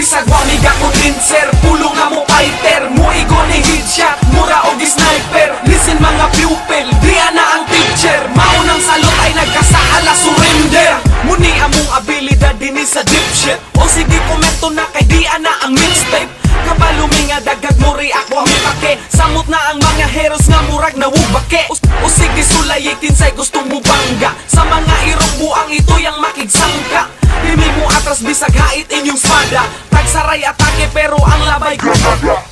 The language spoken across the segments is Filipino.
Bisag wa miga condenser, pulong nga mo fighter. Muigo ni headshot, mura og sniper. Listen mga pupil, diya na ang teacher. Maunang salot ay nagkasaala, surrender. Muni among abilidad din sa dipshit. O sige komento na kay diya na ang mixtape. Kabalumi nga dagag mo react wa mi pake. Samot na ang mga heroes nga murag nawubake. O sige sulayitin say gustong mo bangga. Sa mga irong buang ito yang makigsangka. Dili mo atras bisag hait inyong spada. Tagsaray atake pero ang labay ko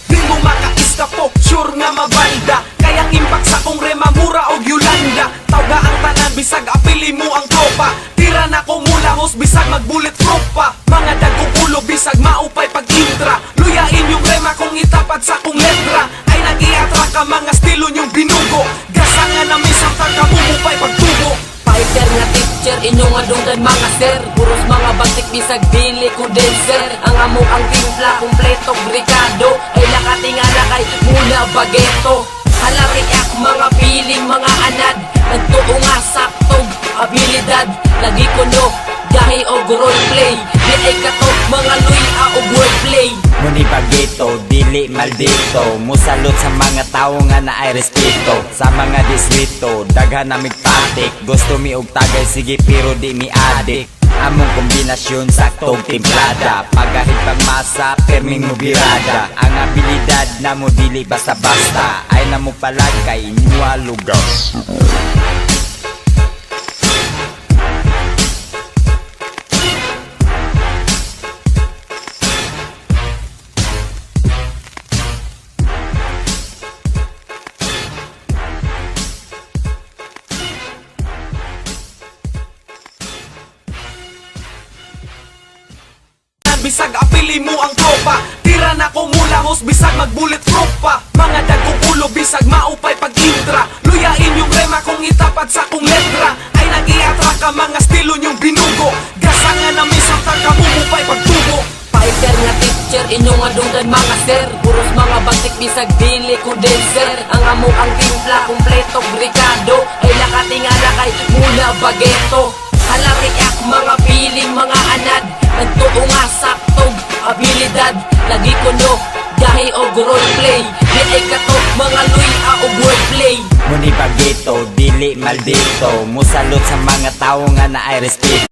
di mo maka-iskapo, sure nga mabanda. Kayang impact sa kong rema mura o Yolanda. Tawga ang tanan bisag apili mo ang tropa. Tira na ko mula hos bisag mag-bullet proof pa. Mga dagong ulo bisag maupay pag-intra. Luyain yung rema kung itapad sa kong letra. Ay nag-iatra ka mga stilo nyong binugo. Gasa nga na misang tagamumupay pagtubo. Fighter nga teacher, inyong adunggan mga sir. Puros mga batik bisag dili condenser. Ang amo ang timpla, kumpletong brigado. Ay nakatingala kay muna bageto. Halariak mga piling mga anad. Nagtuo nga saktong abilidad. Lagi ko no, gahi og roleplay. Di ay katok mga luya o wordplay. Muni bagito, dili maldito. Musalot sa mga tao nga na ay respeto. Sa mga distrito, daghan na migpatik. Gusto mi og tagay, sige pero di mi adik. Among kombinasyon saktong timplada. Pagahit pang masa, perming mo birada. Ang abilidad na mo dili basta-basta. Ay na mo palagay, inywa lugas. Bisag apili mo ang tropa. Tira na ko mula hos bisag mag-bullet proof pa. Mga dagong ulo bisag maupay pag-intra. Luyain yung rema kung itapad sa kong letra. Ay nag-iatra ka mga stilo nyong binugo. Gasa nga na misang tagamumupay pagtubo. Fighter nga teacher, inyong adunggan mga sir. Puros mga batik bisag dili condenser. Ang amo ang timpla, kumpletong brigado. Ay nakatingala kay muna bageto. Halariak mga piling mga anad. Nagtuo nga saktong abilidad. Lagi ko no, gahi og roleplay. Di ay katok mga luya o wordplay. Muni bagito, dili maldito. Musalot sa mga tao nga na ay respeto.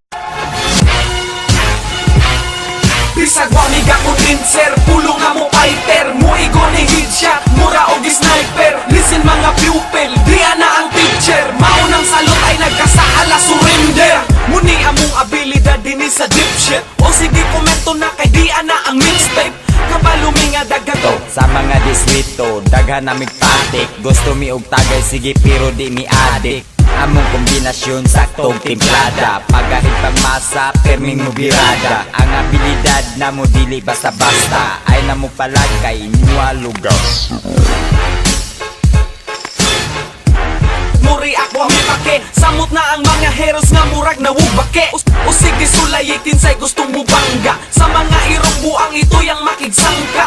Bisag wa miga condenser, pulong nga mo fighter. Muigo ni headshot, mura og sniper. Listen mga pupil, diya na ang teacher. Maunang salot ay nagkasaala, surrender. Muni among abilidad din sa dipshit. O sige komento na kay diya na ang mixtape. Kabalumi nga dagato. Sa mga distrito, daghan na migpatik. Gusto mi og tagay, sige pero di mi adik. Among kombinasyon saktong timplada. Pagahit pang masa, perming mo birada. Ang abilidad na mo dili basta-basta. Ay na mo palagay, inywa lugas. Muri ako ang pake. Samot na ang mga heroes nga murag nawubake. O sige sulayitin say gustong mo bangga. Sa mga irong buang ito yang makigsangka.